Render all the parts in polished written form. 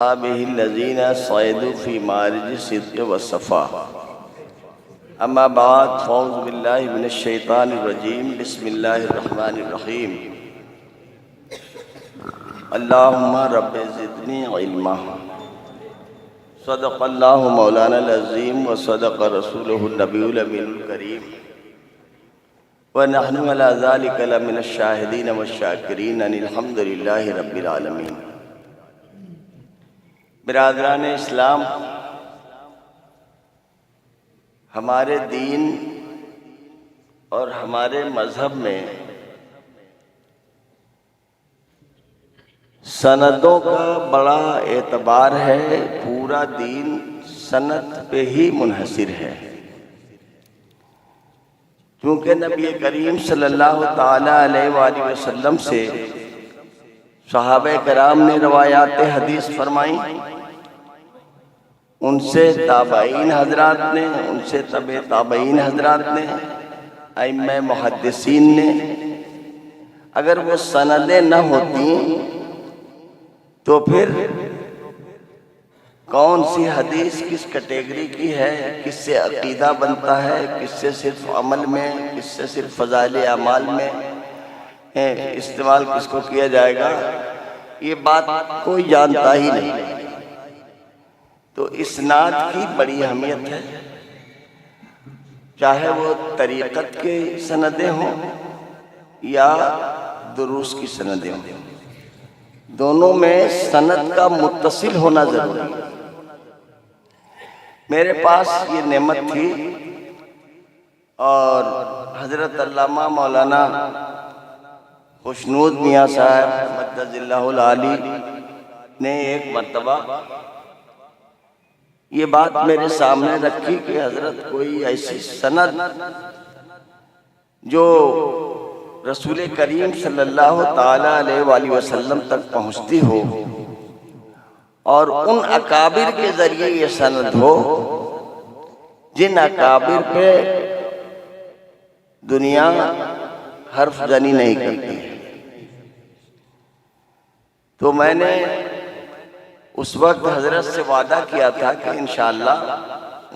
به الذين صعدوا في معرج الصدق والصفا اما بعد فاعوذ بالله من الشيطان الرجيم بسم الله الرحمن الرحيم اللهم رب زدني علما صدق الله مولانا العظيم وصدق رسوله النبي الأمين الكريم ونحن على ذلك لمن الشاهدين والشاكرين ان الحمد لله رب العالمين۔ برادران اسلام، ہمارے دین اور ہمارے مذہب میں سندوں کا بڑا اعتبار ہے۔ پورا دین سند پہ ہی منحصر ہے، کیونکہ نبی کریم صلی اللہ تعالی علیہ وآلہ وسلم سے صحابہ کرام نے روایات حدیث فرمائیں، ان سے تابعین حضرات نے، ان سے تبع تابعین حضرات نے، ائمہ محدثین نے۔ اگر وہ سندیں نہ ہوتی تو پھر کون سی حدیث کس کیٹیگری کی ہے، کس سے عقیدہ بنتا ہے، کس سے صرف عمل میں، کس سے صرف فضائل اعمال میں استعمال کس کو کیا جائے گا، یہ بات کوئی جانتا ہی نہیں۔ تو اسناد کی بڑی اہمیت ہے، چاہے وہ طریقت کے سندیں ہوں یا دروس کی سندیں ہوں، دونوں میں سند کا متصل ہونا ضروری ہے۔ میرے پاس یہ نعمت تھی اور حضرت علامہ مولانا خوشنود میاں صاحب مدد اللہ العالی نے ایک مرتبہ یہ بات میرے سامنے رکھی کہ حضرت کوئی ایسی سند جو رسول کریم صلی اللہ تعالی علیہ وآلہ وسلم تک پہنچتی ہو اور ان اکابر کے ذریعے یہ سند ہو جن اکابر پہ دنیا حرف زنی نہیں کرتی۔ تو میں نے اس وقت حضرت سے وعدہ کیا تھا کہ انشاءاللہ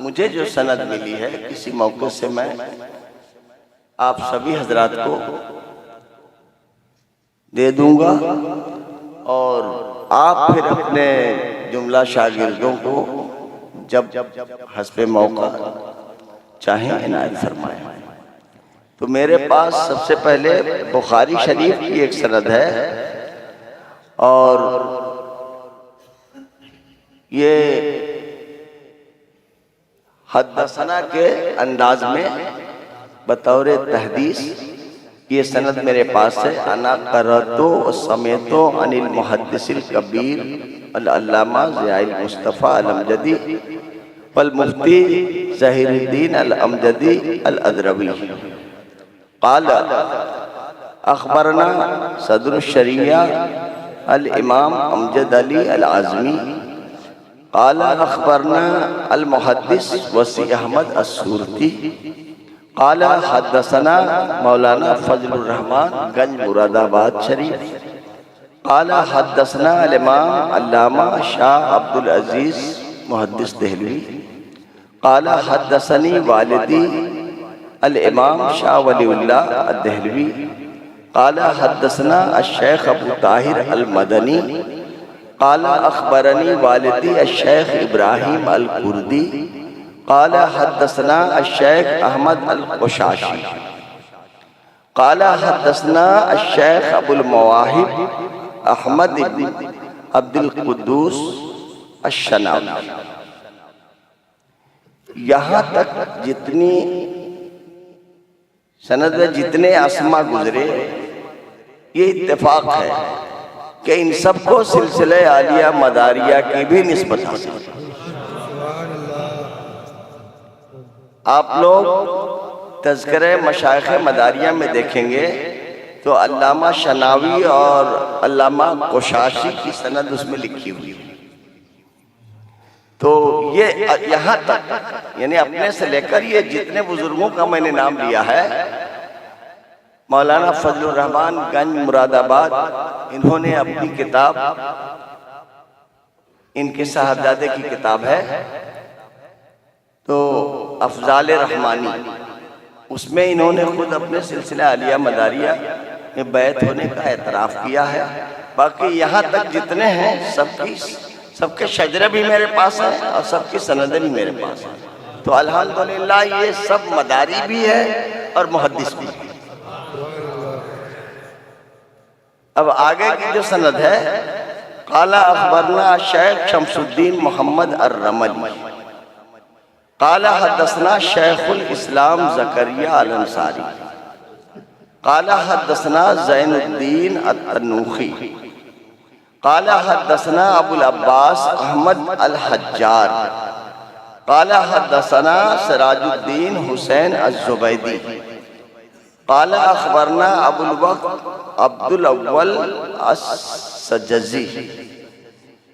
مجھے جو سند ملی ہے کسی موقع سے میں آپ سبھی حضرات کو دے دوں گا، اور آپ پھر اپنے جملہ شاگردوں کو جب حسب موقع چاہیں عنایت فرمائیں۔ تو میرے پاس سب سے پہلے بخاری شریف کی ایک سند ہے، اور یہ حدثنا کے انداز میں بطور تحدیث یہ سند میرے پاس ہے۔ انا قرأتو و سمعتو عن المحدث الکبیر العلامہ ضیاء المصطفیٰ الامجدی والمفتی ظہیر الدین الامجدی الادروی قال اخبرنا صدر الشریعہ الامام امجد علی العظمی قال اخبرنا المحدث وسیع احمد السورتی قال حدثنا مولانا فضل الرحمن گنج مراد آباد شریف قال حدثنا الامام علامہ شاہ عبد العزیز محدث دہلوی قال حدثنی والدی الامام شاہ ولی اللہ الدہلوی قال حدثنا الشیخ ابو طاہر المدنی قال اخبرنی والدی الشیخ ابراہیم الکردی قال حدثنا الشیخ احمد القشاشی قال حدثنا الشیخ ابو المواہب احمد بن عبد القدوس الشناوی۔ یہاں تک جتنی سند میں جتنے اسما گزرے یہ اتفاق ہے کہ ان سب کو سلسلہ عالیہ مداریہ کی بھی نسبت حاصل ہے۔ آپ لوگ تذکرہ مشائخ مداریہ میں دیکھیں گے تو علامہ شناوی اور علامہ قشاشی کی سند اس میں لکھی ہوئی ہے۔ تو یہ یہاں تک یعنی اپنے سے لے کر یہ جتنے بزرگوں کا میں نے نام لیا ہے، مولانا فضل الرحمن گنج مراد آباد، انہوں نے اپنی کتاب ان کے صاحبزادے کی کتاب ہے تو افضال رحمانی، اس میں انہوں نے خود اپنے سلسلہ عالیہ مداریہ میں بیعت ہونے کا اعتراف کیا ہے۔ باقی یہاں تک جتنے ہیں سب کے شجرے بھی میرے پاس ہیں اور سب کی سندیں بھی میرے پاس ہیں، تو الحمدللہ یہ سب مداری بھی ہے اور محدث بھی ہے۔ اب آگے کی جو سند ہے، قال اخبرنا شیخ شمس الدین محمد الرملی قال حدثنا شیخ الاسلام زکریا الانصاری قال حدثنا زین الدین التنوخی قال حدثنا ابو العباس احمد الحجار قال حدثنا سراج الدین حسین الزبیدی قال اخبرنا ابو الوقت عبد الاول السجزی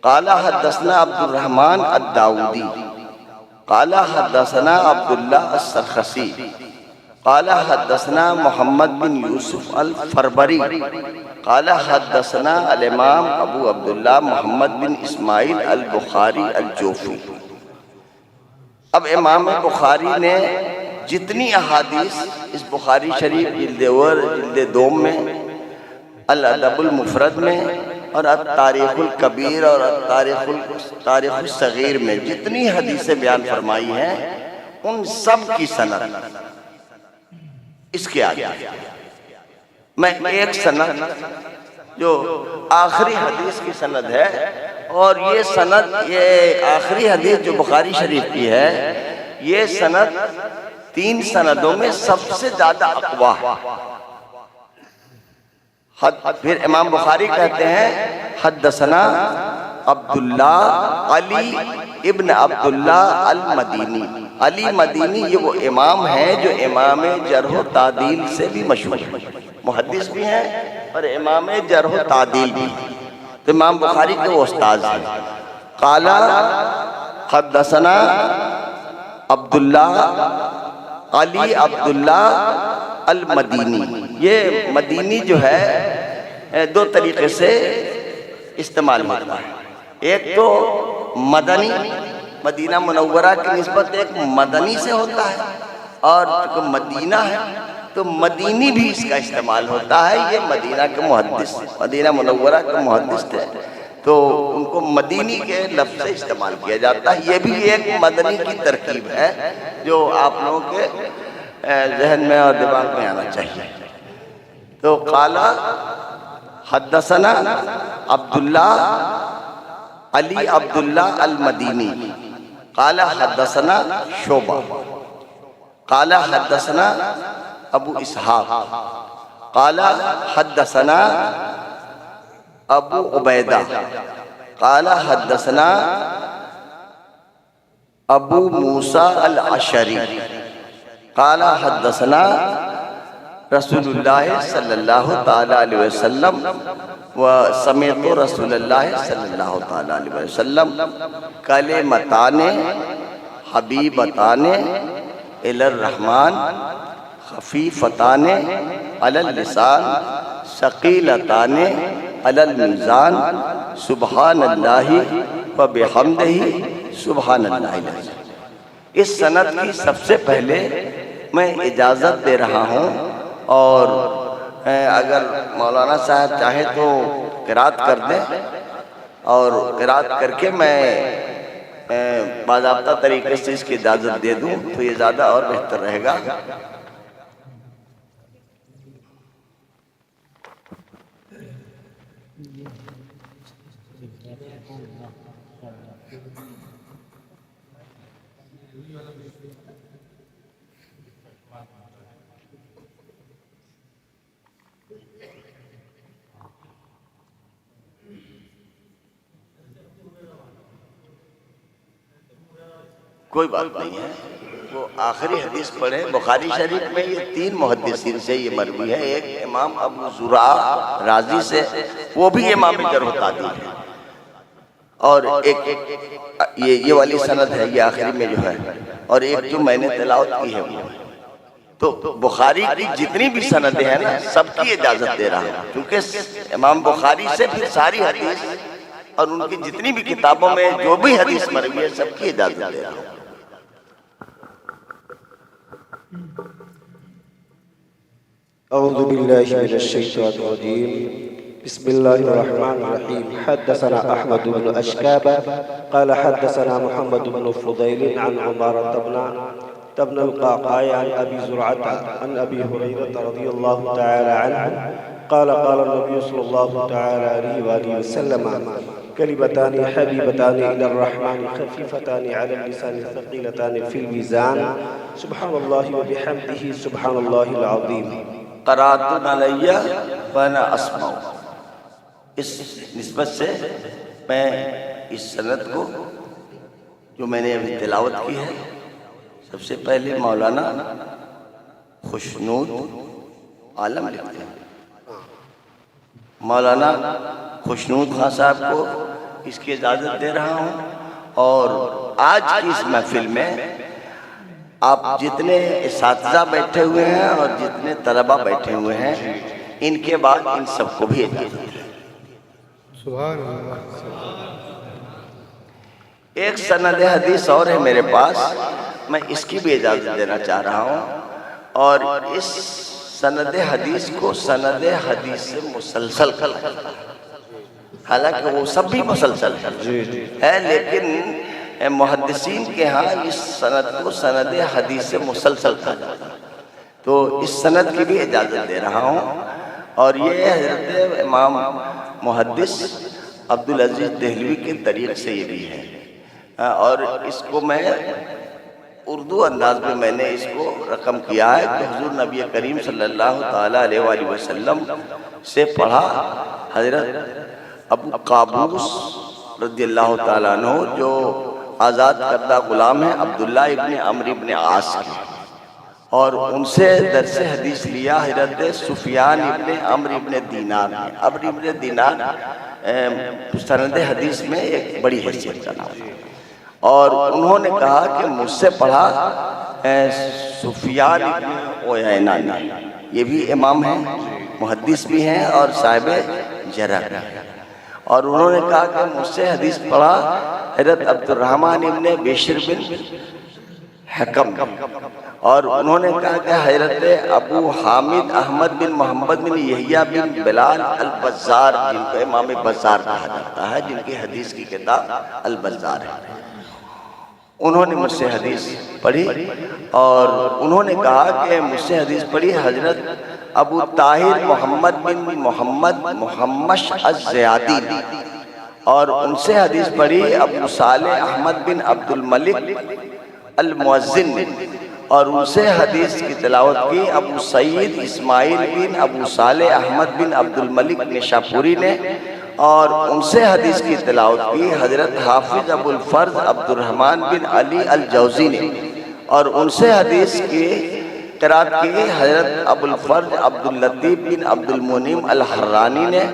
قال حدثنا عبد الرحمن الداودی قال حدثنا عبداللہ السرخسی قال حدثنا محمد بن یوسف الفربری قال حدثنا الامام ابو عبداللہ محمد بن اسماعیل البخاری الجوفی۔ اب امام بخاری نے جتنی احادیث اس بخاری شریف جلد اول جلد دوم میں، الادب المفرد میں اور التاریخ الکبیر اور تاریخ الصغیر میں جتنی حدیثیں بیان فرمائی ہیں، ان سب کی سند اس کے آگے میں ایک سند جو آخری حدیث کی سند ہے، اور یہ سند، یہ آخری حدیث جو بخاری شریف کی ہے، یہ سند 3 سندوں میں سب سے زیادہ اقویٰ ہے۔ پھر امام بخاری کہتے ہیں حدثنا عبداللہ علی ابن عبداللہ المدینی۔ علی مدینی یہ وہ امام ہیں جو امام جرح و تعدیل سے بھی مشہور ہیں، محدث بھی ہیں اور امام جرح و تعدیل بھی ہیں، تو امام بخاری کے وہ استاذ ہیں۔ قال حدثنا عبداللہ علی عبداللہ المدینی۔ یہ مدینی جو ہے 2 طریقے سے استعمال ہوتا ہے، ایک تو مدنی، مدینہ منورہ کی نسبت ایک مدنی سے ہوتا ہے، اور چونکہ مدینہ ہے تو مدینی بھی اس کا استعمال ہوتا ہے۔ یہ مدینہ کے محدث، مدینہ منورہ کے محدث تھے تو ان کو مدینی کے لفظ سے استعمال کیا جاتا ہے۔ یہ بھی ایک مدنی کی ترکیب ہے جو آپ لوگوں کے ذہن میں اور دماغ میں آنا چاہیے۔ تو قال حدثنا عبداللہ علی عبداللہ المدینی قال حدثنا شعبہ قال حدثنا ابو اسحاق قال حدثنا ابو عبیدہ قال حدثنا ابو موسیٰ الاشعری قال حدثنا رسول اللہ صلی اللہ تعالی علیہ وسلم وسمعت رسول اللہ صلی اللہ تعالی علیہ وسلم کلمتان حبیبتان الی الرحمن خفیفتان علی اللسان ثقیلتان علی المیزان سبحان اللہ وبحمدہ سبحان اللہ العظیم۔ اس سند کی سب سے پہلے میں اجازت دے رہا ہوں، اور اگر مولانا صاحب چاہے تو قرات کر دیں، اور قرات کر کے میں باضابطہ طریقے سے اس کی اجازت دے دوں تو یہ زیادہ اور بہتر رہے گا۔ کوئی بات نہیں ہے، وہ آخری حدیث پڑھیں۔ بخاری شریف میں یہ 3 محدثین سے یہ مروی ہے، ایک امام ابو زرعہ رازی سے، وہ بھی امام جرح و تعدیل ہے، اور ایک یہ والی سند ہے، یہ آخری میں جو ہے، اور ایک جو میں نے تلاوت کی ہے وہ۔ تو بخاری کی جتنی بھی سندیں ہیں نا، سب کی اجازت دے رہا ہوں، کیونکہ امام بخاری سے پھر ساری حدیث اور ان کی جتنی بھی کتابوں میں جو بھی حدیث مروی ہے سب کی اجازت دے رہا ہوں۔ اعوذ باللہ من الشیطان الرجیم، بسم اللہ الرحمن الرحیم۔ حدثنا احمد بن اشکاب قال حدثنا محمد بن فضیل عن عمارة بن القعقاع عن ابی زرعة عن ابی ہریرة رضی اللہ تعالی عنہ قال قال النبي صلی اللہ تعالی علیہ وآلہ وسلم كلمتان حبيبتان إلى الرحمن خفيفتان على اللسان ثقيلتان في الميزان سبحان الله وبحمده سبحان الله العظيم۔ قرات علیہ وانا اسمع، اس نسبت سے میں اس سند کو جو میں نے ابھی تلاوت کی ہے، سب سے پہلے مولانا خوشنود عالم لکھتے ہیں، مولانا خوشنود خان صاحب کو اس کی اجازت دے رہا ہوں۔ اور آج کی اس محفل میں آپ جتنے اساتذہ بیٹھے ہوئے ہیں اور جتنے طلبہ بیٹھے ہوئے ہیں، ان کے بعد ان سب کو بھی اجازت ہے۔ سبحان اللہ۔ ایک سند حدیث اور ہے میرے پاس، میں اس کی بھی اجازت دینا چاہ رہا ہوں، اور اس سند حدیث کو سند حدیث سے مسلسل کرتا ہے، حالانکہ وہ سب بھی مسلسل ہے، لیکن محدثین کے ہاں اس سند کو سند حدیث سے مسلسل کہا جاتا ہے، تو اس سند کی بھی اجازت دے رہا ہوں۔ اور یہ حضرت امام محدث عبدالعزیز دہلوی کے طریق سے یہ بھی ہے، اور اس کو میں اردو انداز میں نے اس کو رقم کیا ہے کہ حضور نبی کریم صلی اللہ تعالیٰ علیہ وآلہ وسلم سے پڑھا حضرت ابو قابوس رضی اللہ تعالیٰ عنہ، جو آزاد کردہ غلام ہیں عبداللہ ابن عمرو ابن عاص کے، اور ان سے درس حدیث لیا حضرت سفیان ابن عمرو ابن دینار نے۔ عمرو ابن دینار سند حدیث میں ایک بڑی حیثیت کا نام ہے، اور انہوں نے کہا کہ مجھ سے پڑھا سفیان ابن عیینہ نے، یہ بھی امام ہیں، محدث بھی ہیں اور صاحب جرح بھی ہیں، اور انہوں نے کہا کہ مجھ سے حدیث پڑھا حضرت عبد الرحمن ابن بشر بن حکم، اور انہوں نے کہا کہ حضرت ابو حامد احمد بن محمد بن یحییٰ بن بلال البزار، جن کو امام بزار کہا جاتا ہے، جن کی حدیث کی کتاب البزار ہے، انہوں نے مجھ سے حدیث پڑھی، اور انہوں نے کہا کہ مجھ سے حدیث پڑھی حضرت ابو طاہر محمد بن محمد محمش الزیادی، اور ان سے حدیث پڑھی ابو صالح احمد بن عبد الملک المؤذن، اور ان سے حدیث کی تلاوت کی ابو سعید اسماعیل بن ابو صالح احمد بن عبد الملک نشاپوری نے، اور ان سے حدیث کی تلاوت کی حضرت حافظ ابو الفرد عبد الرحمن بن علی الجوزی نے، اور ان سے حدیث کی قرات کی حضرت ابو الفرد عبد اللطیف بن عبد المنعم الحرانی نے،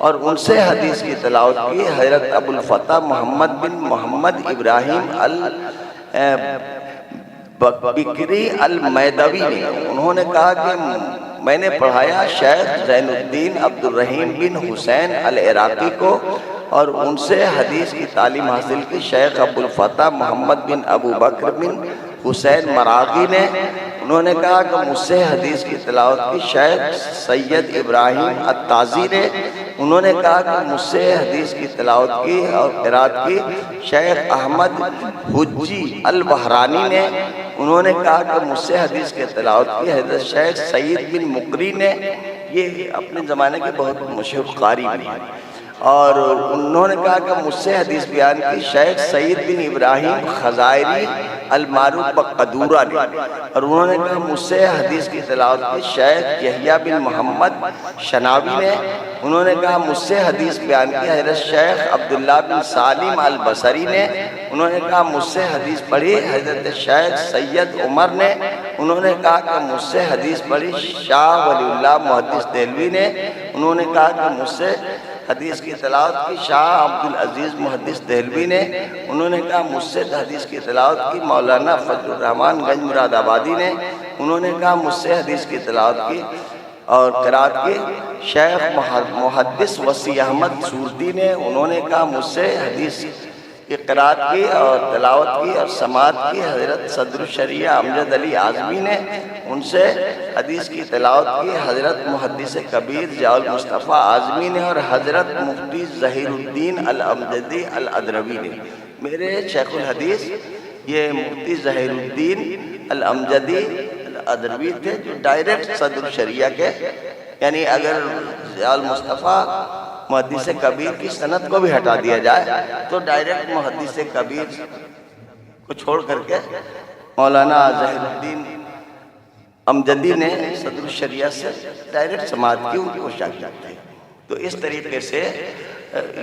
اور ان سے حدیث کی تلاوت کی حضرت ابو الفتح محمد بن محمد ابراہیم البکری المیدوی نے۔ انہوں نے کہا کہ میں نے پڑھایا شیخ زین الدین عبد الرحیم بن حسین العراقی کو، اور ان سے حدیث کی تعلیم حاصل کی شیخ ابو الفتح محمد بن ابو بکر بن حسین مراغی نے۔ انہوں نے کہا کہ مجھ سے حدیث کی تلاوت کی شیخ سید ابراہیم التازی نے۔ انہوں نے کہا کہ مجھ سے حدیث کی تلاوت کی اور قرات کی شیخ احمد حجی البحرانی نے۔ انہوں نے کہا کہ مجھ سے حدیث کی تلاوت کی حضرت شیخ سعید بن مقری نے، یہ اپنے زمانے کے بہت مشہور قاری بھی ہیں، اور انہوں نے کہا کہ مجھ سے حدیث بیان کی شیخ سعید بن ابراہیم خزائری المعروف بقدورہ نے، اور انہوں نے کہا مجھ سے حدیث کی تلاوت کی شیخ یحییٰ بن محمد شناوی نے۔ انہوں نے کہا مجھ سے حدیث بیان کی حضرت شیخ عبداللہ بن سالم البصری نے۔ انہوں نے کہا مجھ سے حدیث پڑھی حضرت شیخ سید عمر نے۔ انہوں نے کہا کہ مجھ سے حدیث پڑھی شاہ ولی اللہ محدث دہلوی نے۔ انہوں نے کہا کہ مجھ سے حدیث کی تلاوت کی شاہ عبدالعزیز محدث دہلوی نے۔ انہوں نے کہا مجھ سے حدیث کی تلاوت کی مولانا فضل الرحمن گنج مراد آبادی نے۔ انہوں نے کہا مجھ سے حدیث کی تلاوت کی اور قرات کی شیخ محدث وسیع احمد سورتی نے، انہوں نے کہا مجھ سے حدیث کی قرات کی اور تلاوت کی اور سماعت کی حضرت صدر الشریعہ امجد علی اعظمی نے، ان سے حدیث کی تلاوت کی حضرت محدث کبیر ضیاء المصطفیٰ اعظمی نے، اور حضرت مفتی ظہیر الدین الامجدی الادروی نے۔ میرے شیخ الحدیث یہ مفتی ظہیر الدین الامجدی الادروی تھے، جو ڈائریکٹ صدر الشریعہ کے، یعنی اگر ضیاء المصطفیٰ محدث کبیر کی سند کو بھی ہٹا دیا جائے تو ڈائریکٹ محدث کبیر کو چھوڑ کر کے مولانا ظہیر الدین امجدی نے صدر الشریعہ سے ڈائریکٹ سماعت کی، ان کو شاگرد تھے۔ تو اس طریقے سے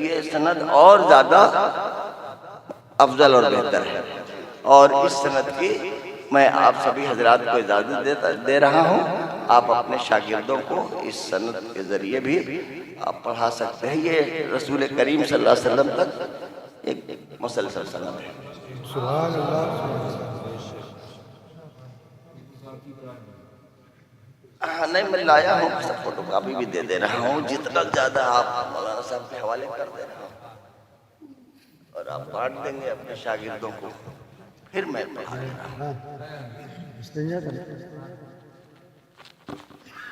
یہ سند اور زیادہ افضل اور بہتر ہے، اور اس سند کی میں آپ سبھی حضرات کو اجازت دے رہا ہوں، آپ اپنے شاگردوں کو اس سند کے ذریعے بھی آپ پڑھا سکتے ہیں۔ یہ رسول کریم صلی اللہ علیہ وسلم تک ایک مسلسل سند ہے۔ سبحان اللہ۔ نہیں، میں لایا ہوں، سب فوٹو کاپی بھی دے رہا ہوں، جتنا زیادہ آپ مولانا صاحب کے حوالے کر دے رہا ہوں، اور آپ بانٹ دیں گے اپنے شاگردوں کو، پھر میں پڑھا دے رہا ہوں۔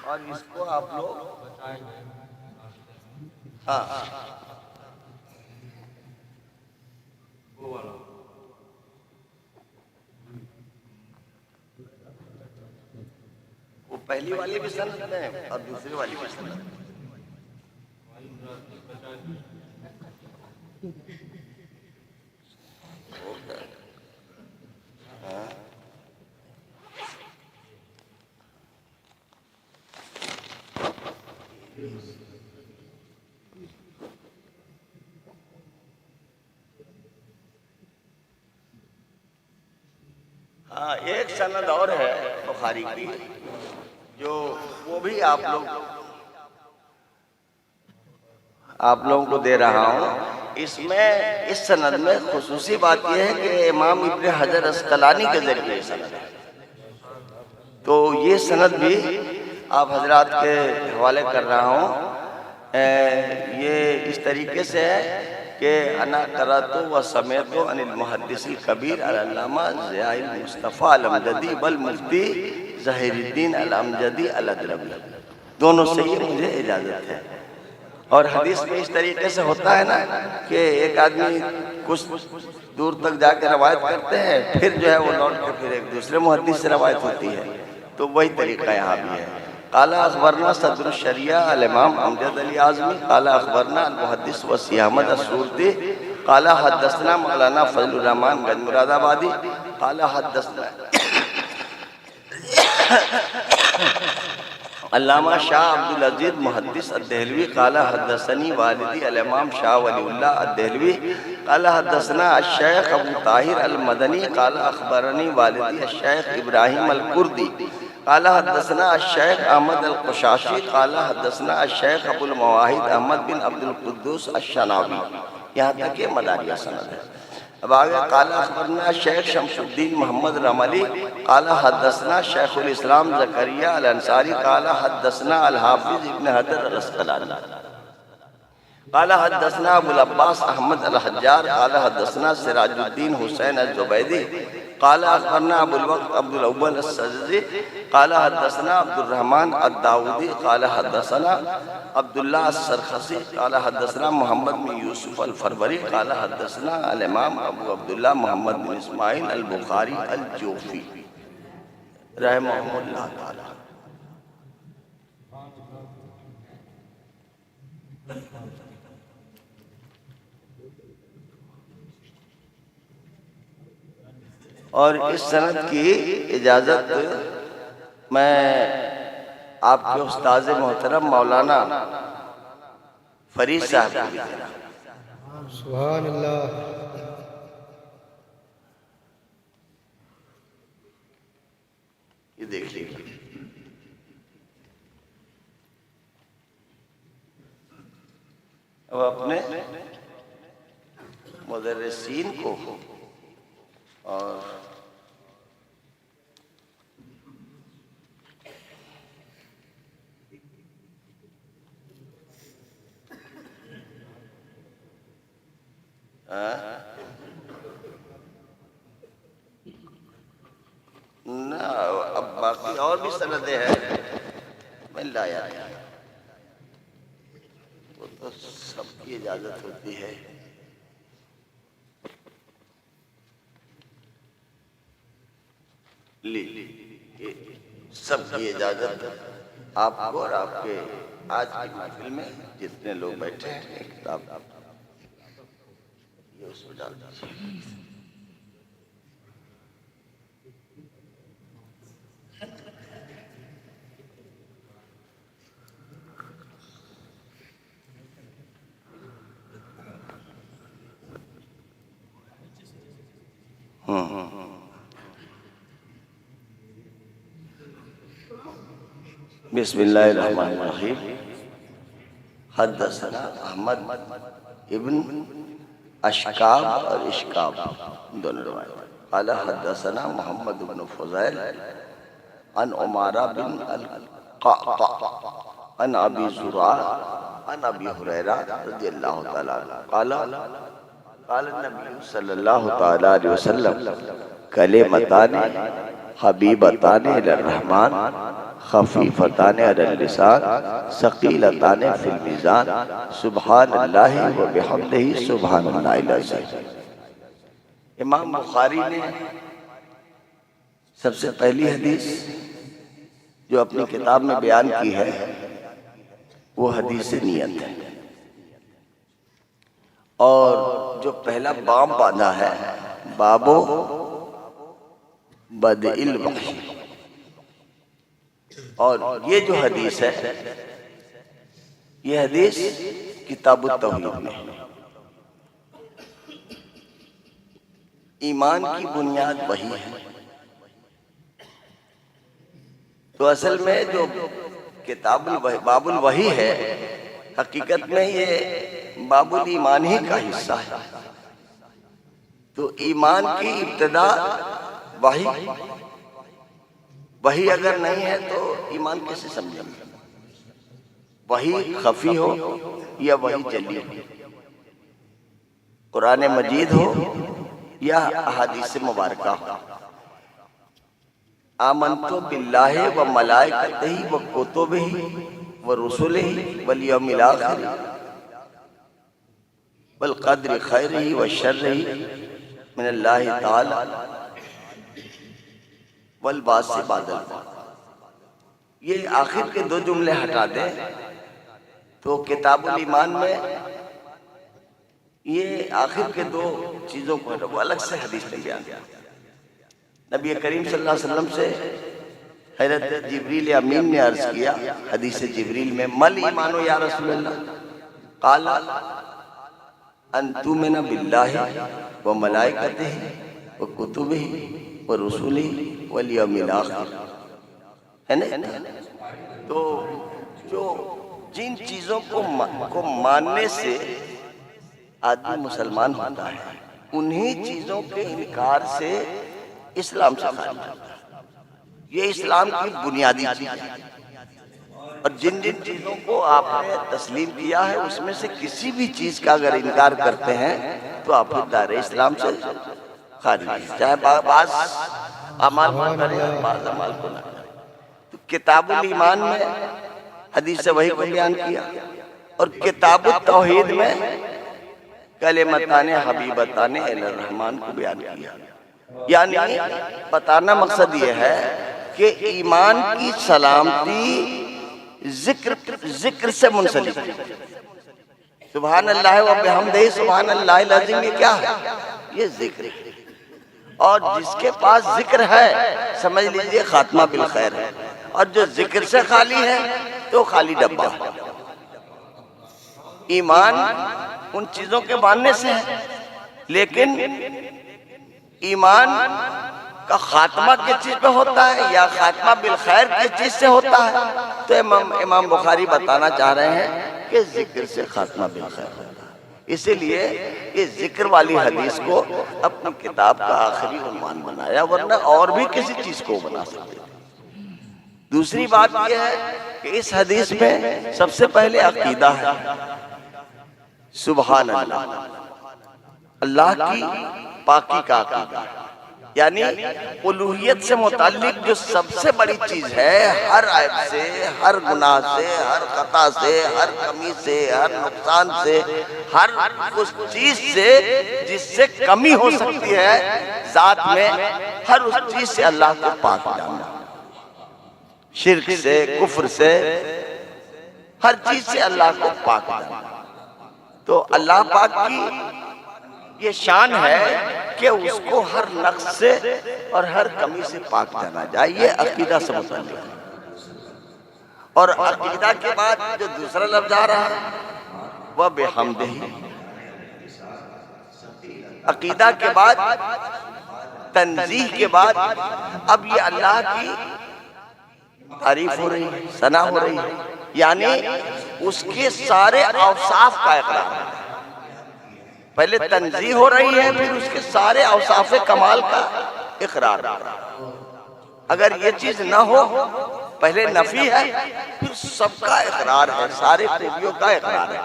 اور اس کو آپ لوگ وہ پہلی والی بھی سند میں اور دوسری والی بھی سند میں۔ ہاں، ایک سند اور ہے بخاری کی، جو وہ بھی آپ لوگوں کو دے رہا ہوں۔ اس سند میں خصوصی بات یہ ہے کہ امام ابن حجر اسقلانی کے ذریعے یہ سند ہے، تو یہ سند بھی آپ حضرات کے حوالے کر رہا ہوں۔ یہ اس طریقے سے ہے کہ انا قرأت و سمعت عن المحدث الکبیر العلامہ ضیاء المصطفیٰ الامجدی والمفتی ظہیر الدین الامجدی الادروی، دونوں سے یہ مجھے اجازت ہے۔ اور حدیث میں اس طریقے سے ہوتا ہے نا کہ ایک آدمی کچھ دور تک جا کے روایت کرتے ہیں، پھر جو ہے وہ لوٹ کے پھر ایک دوسرے محدث سے روایت ہوتی ہے، تو وہی طریقہ یہاں بھی ہے۔ قال اخبرنا صدر الشریعہ الامام امجد علی اعظمی قال اخبرنا المحدث وسیع احمد السورتی قال حدثنا مولانا فضل الرحمن گنج مراد آبادی قال حدثنا علامہ شاہ عبدالعزیز محدث الدہلوی قال حدثنی والدی الامام شاہ ولی اللہ الدہلوی قال حدثنا الشیخ ابو طاہر المدنی قال اخبرنی والدی الشیخ ابراہیم الکردی قال حدثنا الشیخ احمد القشاشی قال حدثنا الشیخ ابو المواحد احمد بن عبد القدوس الشناوی، یہاں تک یہ مداریہ سند ہے۔ اب آگے قال اخبرنا شیخ شمس الدین محمد رملی قال حدثنا شیخ الاسلام زکریہ الانصاری قال حدثنا الحافظ ابن حجر الاسقلانی قال حدثنا ابو العباس احمد الحجار قال حدثنا سراج الدین حسین الزبیدی قال اخبرنا ابو الوقت عبد الاول السجزی قال حدثنا عبد الرحمن الداودی قال حدثنا عبداللہ السرخسی قال حدثنا محمد بن یوسف الفروری قال حدثنا الامام ابو عبداللہ محمد بن اسماعیل البخاری الجوفی رحمہ اللہ تعالی۔ اور اس سند کی اجازت میں آپ کے استاذ محترم مولانا فرید صاحب کو بھی دے رہا ہوں۔ سبحان اللہ۔ یہ دیکھ لیجیے، اب اپنے مدرسین کو اور نہ اب باقی اور بھی سندیں ہیں میں لایا ہے، وہ تو سب کی اجازت ہوتی ہے۔ لی سب کی اجازت آپ کو اور آپ کے آج کی محفل میں جتنے لوگ بیٹھے ہیں ایک کتاب یہ اس میں ڈال دیجیے۔ بسم اللہ الرحمن الرحیم۔ حدثنا احمد ابن اشکاب اور اشکاب دونوں روایت، قال حدثنا محمد بن فضیل عن عمارہ بن القعقاع عن ابی زرع عن ابی ہریرہ رضی اللہ تعالیٰ عنہ قال قال النبی صلی اللہ تعالیٰ علیہ وسلم کلمتان حبیبتان الی الرحمن خفیفتان علی اللسان ثقیلتان فی المیزان سبحان اللہ و بحمدہ سبحان اللہ العظیم۔ امام بخاری نے سب سے پہلی حدیث جو اپنی کتاب میں بیان کی ہے وہ حدیث نیت ہے، اور جو پہلا باب باندھا ہے بابو بدء الوحی، اور یہ جو حدیث ہے یہ حدیث کتاب التوحید میں ایمان کی بنیاد وہی ہے۔ تو اصل میں جو کتاب باب الوحی ہے حقیقت میں یہ باب الایمان ہی کا حصہ ہے۔ تو ایمان کی ابتدا وحی اگر نہیں ہے تو ایمان کیسے سمجھیں گے؟ وحی خفی ہو یا وحی جلی ہو، قرآن مجید ہو یا احادیث مبارکہ ہو۔ آمنت باللہ و ملائکتہ و کتبہ و رسلہ والیوم الآخر والقدر خیرہ و شرہ من اللہ تعالی والبعث بعد الموت۔ یہ آخر کے دو جملے ہٹا دیں تو کتاب الایمان میں یہ آخر کے دو چیزوں کو الگ سے حدیث میں بیان کیا۔ نبی کریم صلی اللہ علیہ وسلم سے حضرت جبریل امین نے عرض کیا حدیث جبریل میں مل ایمان یا رسول اللہ؟ قال ان تؤمن باللہ و ملائکتہ و کتبہ و رسلہ والیوم الآخر، ہے نا؟ تو جو جن چیزوں کو ماننے سے آدمی مسلمان ہوتا ہے انہی چیزوں کے انکار سے اسلام سے خارج ہوتا ہے۔ یہ اسلام کی بنیادی چیز ہے، اور جن جن چیزوں کو آپ نے تسلیم کیا ہے اس میں سے کسی بھی چیز کا اگر انکار کرتے ہیں تو آپ دائرہ اسلام سے خارج ہیں، چاہے بعض اعمال کو کریں بعض اعمال کو نہ کریں۔ تو کتاب الایمان میں حدیث وحی کو بیان کیا، اور کتاب التوحید میں کلمتان حبیبتان الی الرحمن کو بیان کیا۔ یعنی بتانا مقصد یہ ہے کہ ایمان کی سلامتی ذکر سے منسلک ہے۔ سبحان اللہ و بحمدہ سبحان اللہ العظیم، یہ کیا ہے؟ یہ ذکر ہے، اور جس کے پاس ذکر ہے سمجھ لیجئے خاتمہ بالخیر ہے، اور جو ذکر سے خالی ہے تو خالی ڈبہ ہے۔ ایمان ان چیزوں کے ماننے سے ہے، لیکن ایمان کا خاتمہ کس چیز پہ ہوتا ہے یا خاتمہ بالخیر کس چیز سے ہوتا ہے؟ تو امام بخاری بتانا چاہ رہے ہیں کہ ذکر سے خاتمہ بالخیر ہوتا ہے۔ اسی لیے یہ ذکر والی حدیث کو اپنی کتاب کا آخری عنوان بنایا، ورنہ اور بھی کسی چیز کو بنا سکتے ہیں۔ دوسری بات یہ ہے کہ اس حدیث میں سب سے پہلے عقیدہ ہے، سبحان اللہ۔ اللہ کی پاکی کا عقیدہ، یعنی الوہیت سے متعلق جو سب سے بڑی چیز ہے، ہر عیب سے، ہر گناہ سے، ہر خطا سے، ہر کمی سے، ہر نقصان سے، ہر اس چیز سے جس سے کمی ہو سکتی ہے ذات میں، ہر اس چیز سے اللہ کو پاک جاننا، شرک سے، کفر سے، ہر چیز سے اللہ کو پاک جاننا۔ تو اللہ پاک کی یہ شان ہے کہ اس کو ہر نقص سے اور ہر کمی سے پاک جانا جائے، یہ عقیدہ سے متعلق ہے۔ اور عقیدہ کے بعد جو دوسرا لفظ آ رہا ہے وہ بحمدہ، عقیدہ کے بعد، تنزیح کے بعد اب یہ اللہ کی تعریف ہو رہی ہے، ثنا ہو رہی ہے، یعنی اس کے سارے اوصاف کا اقرار ہے۔ پہلے تنزیح ہو رہی ہے، پھر اس کے سارے اوصاف کمال کا اقرار ہے۔ اگر یہ چیز نہ ہو، پہلے نفی ہے، پھر سب کا اقرار ہے، سارے خوبیوں کا اقرار ہے۔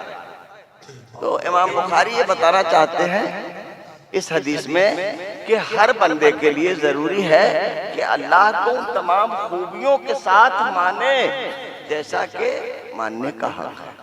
تو امام بخاری یہ بتانا چاہتے ہیں اس حدیث میں کہ ہر بندے کے لیے ضروری ہے کہ اللہ کو تمام خوبیوں کے ساتھ مانے جیسا کہ ماننے کا حق ہے۔